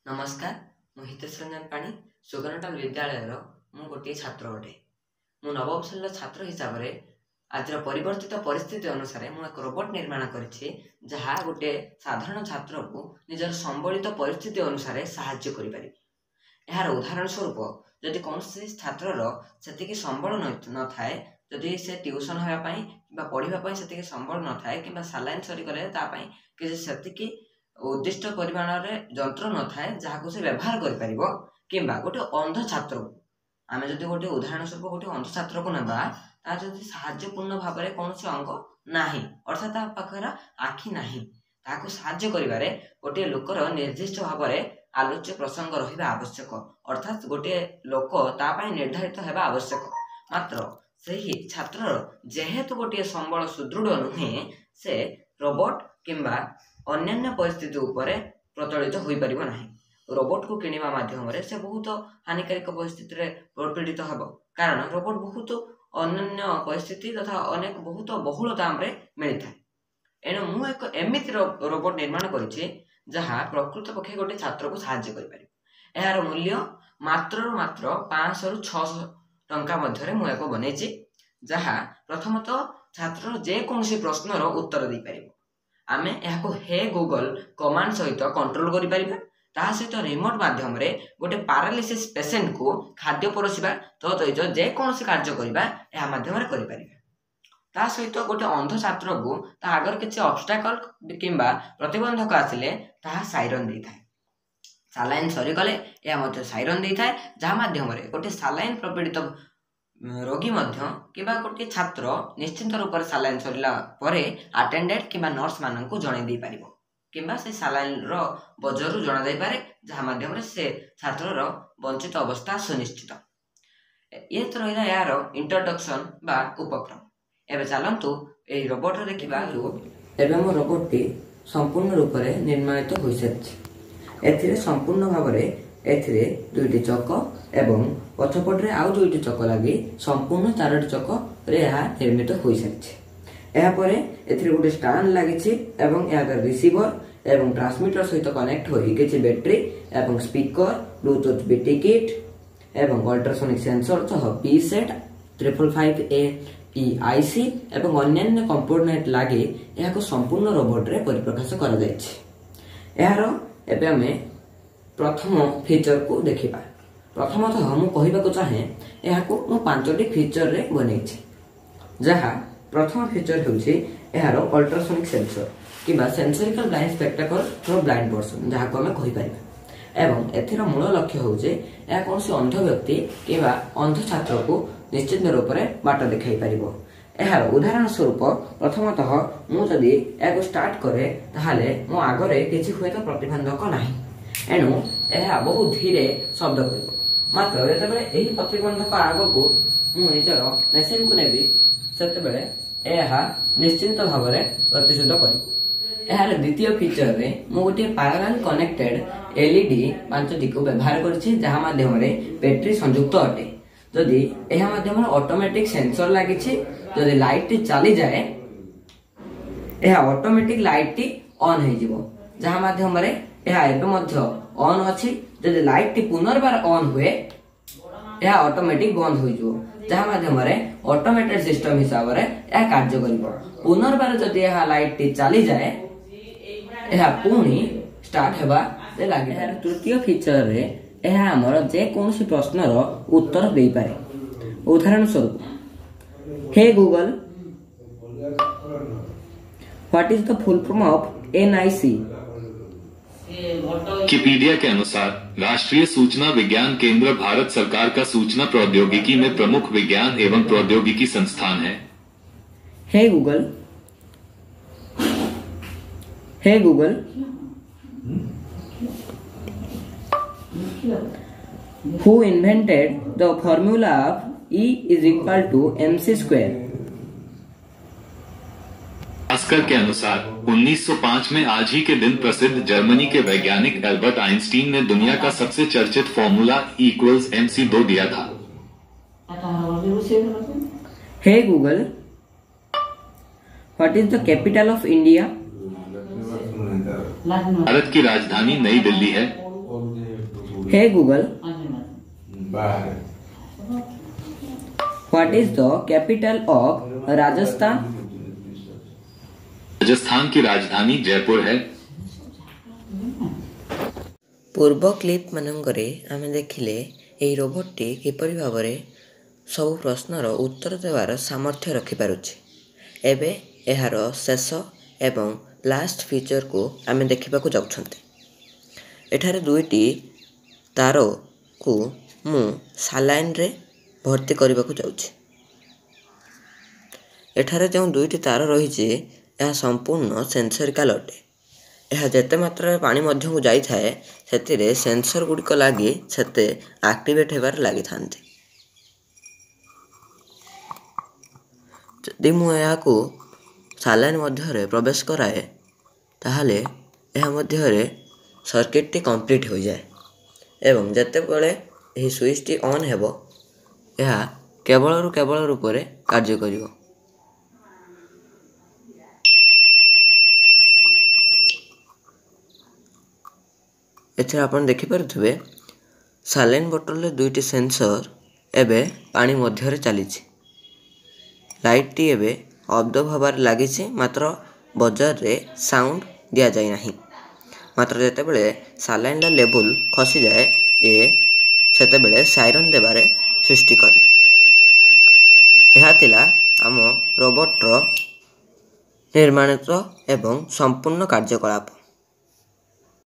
नमस्कार मु हितेश रंजन पाणी सुगरटाल विद्यालय मु गोटे छात्र अटे। मु नवम श्रेणी छात्र हिसाब से आज परिवर्तित परिस्थिति अनुसार मु एक रोबोट निर्माण करिछि जहा गोटे साधारण छात्र को निजर संबलित परिस्थिति अनुसार साहाय्य करि परिबे। यार उदाहरण स्वरूप जदि कौन छात्रर सेतिकी संबल न थाए, जदि से ट्यूशन होया पई बा पढ़िबा पई सेतिकी संबल न थाए किबा सालाइन सरी गले ता पई कि सेतिकी उद्दिष्ट परिमाण जंत्र न थाए जहाँ से व्यवहार कर किंबा गोटे अंध छात्र को आम जदि गोटे उदाहरण स्वरूप गोटे अंध छात्र को नवा जदि साहाय्यपूर्ण भाव में कौन अंग ना अर्थात पाखर आखि ना ताको साहाय्य करिवारे गोटे लोकर निर्दिष्ट भाव में आलोच्य प्रसंग रहिबा आवश्यक, अर्थात गोटे लोक तापाई निर्धारित हेबा आवश्यक। मात्र सही छात्र जेहेतु गोटे संबल सुदृढ़ नुहे से रोबोट किंबा अन्य परिस्थिति उपरे प्रचलित हो पारिबो नाही। रोबोट को किनिबा माध्यम से बहुत हानिकारक परिस्थिति रे पीड़ित हेबो, कारण रोबोट बहुत अन्य परिस्थिति तथा अनेक बहुत बहुल दाम रे मिलता है। एणु मु एक एमिति रोबोट निर्माण करिछि जहाँ प्रकृत पक्षे गोटे छात्र को साहाय्य करि पारिबो। एहार मूल्य मात्र 500 रु 600 टंका मध्य मु एक बनेछि, जहाँ प्रथमतः छात्र जे कोनसी प्रश्नर उत्तर दे पारिबो। आमे यहाको हे गूगल कमांड सहित कंट्रोल करि परिबा। ता सहित रिमोट माध्यम रे गोटे पैरालिसिस पेशेंट को खाद्य परोसिबा तो जे कोनसी कार्य करिबा एहा माध्यम रे करि परिबा। ता सहित गोटे अंध छात्र को ता आगर किछि ऑब्स्टैकल किंबा प्रतिबंधक आसिले ता साइरन दै थाए। सालाइन सरी गले या मध्य साइरन दै थाए, जहा माध्यम रे गोटे सालाइन प्रपीड़ित रोगी मध्य किबा गोटे छात्र निश्चिंत रूप से सालाइन सरिला परे अटेंडेंट किबा नर्स मानन को जणे दै परिबो किबा से सालाइन रो बजरु जणा जाय पारे, जहा माध्यम रे से छात्र रो वंचित अवस्था सुनिश्चित। ये तो रहिला यार इंट्रोडक्शन बा उपक्रम। एबे चलंतु ए रोबोट रे देखिबा। एबे मो रोबोट टी संपूर्ण रूप से निर्माणित होई सच्ची। एथिरे संपूर्ण भाव रे एथिरे दुईटी चक एवं पछपट रे आउ दुईटी चक लागि संपूर्ण चारोटी चक रे यह निर्मित होई सच्ची। एहा परे एथिरे गोटे स्टैंड लागिछि एवं यार रिसीवर एवं ट्रांसमीटर सहित कनेक्ट होई किछि बैटरी एवं स्पीकर ब्लूटूथ बीटी किट एवं अल्ट्रासोनिक सेंसर सह पी सेट 555A आईसी एवं अन्य कंपोनेंट लागि एहाको संपूर्ण रोबोट रे परिप्रकाश करा जायछि। एहारो एबे हमें प्रथम फीचर को देखिबा। प्रथमतः मु कहिबाको चाहे एहाको मु 5टी फीचर रे बनेछि, जहा प्रथम फीचर होछि एहारो अल्ट्रासोनिक सेंसर किबा सेंसरिकल blind spectacle for blind person, जहा को हमें कहि परिबा। एवं एथिरो मूल लक्ष्य होछि एहा कोनसी अंध व्यक्ति किबा अंध छात्र को निश्चित रूप से बाट देखाई पारिबो। एहार उदाहरण स्वरूप प्रथमतः मु जदि एको स्टार्ट करे ताहाले मो आगरे किछि हुए तो प्रतिबंधक नाही, एणु एहा बहुत धीरे शब्द करिबो। मात्र जेतेबेले एही प्रतिबंधक आगो मु निजर मेसिन को नेबी सेतेबेले एहा निश्चिंत भाव में प्रतिशोध करिबो। एहार द्वितीय फीचर रे मु गोटे पैरेलल कनेक्टेड एलईडी 5टी को व्यवहार करछि, जहा माध्यम रे बैटरी संयुक्त अटे। जदि एहा माध्यम रे ऑटोमेटिक सेंसर लागिछि, जदि लाइट टी चली जाए एहा ऑटोमेटिक लाइट टी ऑन हे जिवो, जहा माध्यम रे एहा एबे मध्य ऑन अछि। जदि लाइट टी पुनर्बार ऑन हुए एहा ऑटोमेटिक बंद होई जिवो, जहा माध्यम रे ऑटोमेटेड सिस्टम हिसाब रे एहा कार्य करिवो। पुनर्बार जदि एहा लाइट टी चली जाए एहा पुनी स्टार्ट हेबा से लागि। तृतीय फीचर रे एहा हमर जे कोनसी प्रश्नर उत्तर देई पारे। उदाहरण स्वरूप hey Google what is the full form of NIC. Wikipedia के अनुसार राष्ट्रीय सूचना विज्ञान केंद्र भारत सरकार का सूचना प्रौद्योगिकी में प्रमुख विज्ञान एवं प्रौद्योगिकी संस्थान है। हे Google who invented the formula of E is equal to mc square। Bhaskar के अनुसार 1905 में आज ही के दिन प्रसिद्ध जर्मनी के वैज्ञानिक एल्बर्ट आइंस्टीन ने दुनिया का सबसे चर्चित फॉर्मूला E=mc² दिया था। Hey Google what is the capital of India. Bharat की राजधानी नई दिल्ली है। Hey Google, what is the capital of Rajasthan? Rajasthan की राजधानी जयपुर है। पूर्व क्लिप मानकरे आमे देखिले एई रोबोटटी किपरि भाबरे सब प्रश्नर उत्तर देवार सामर्थ्य रखिपारुछि। एबे एहार शेष एवं लास्ट फीचर को आमे देखिबाकू जाउछन्ते। एठारे दुईटी तार को मु सालाइन रे भर्ती करबाकू जाउछि। एठारे जो दुईटी तार रहिछि यह संपूर्ण सेंसरिकल अटे। यह जेते मात्रा पानी मध्य को जाई थाए सेतिरे सेंसर गुडिक लागि सेते एक्टिवेट हेबार लागि थांती। जदि मु याको सालाइन मध्यरे प्रवेश कराए ताहले यह मध्यरे सर्किट टी कंप्लीट हो जाए एवं जते बेले एही स्विच टी ऑन हेबो यह केवल रूप रे कार्य करिवो। एथरे आपण देखि परथुबे सालाइन बोतल रे दुईटी सेंसर एबे पानी मध्यरे चलीछि। लाइट टी एबे ऑफ द भाबार लागिछि मात्र बजार रे साउंड दिया जाय नाही। मात्र जेते बेले सालाइन ला लेवल खसी जाए ए सेते बेले सायरन देबारे सृष्टि करे। एहा तिला आम रोबोट रो निर्माणित एवं संपूर्ण कार्यकलाप।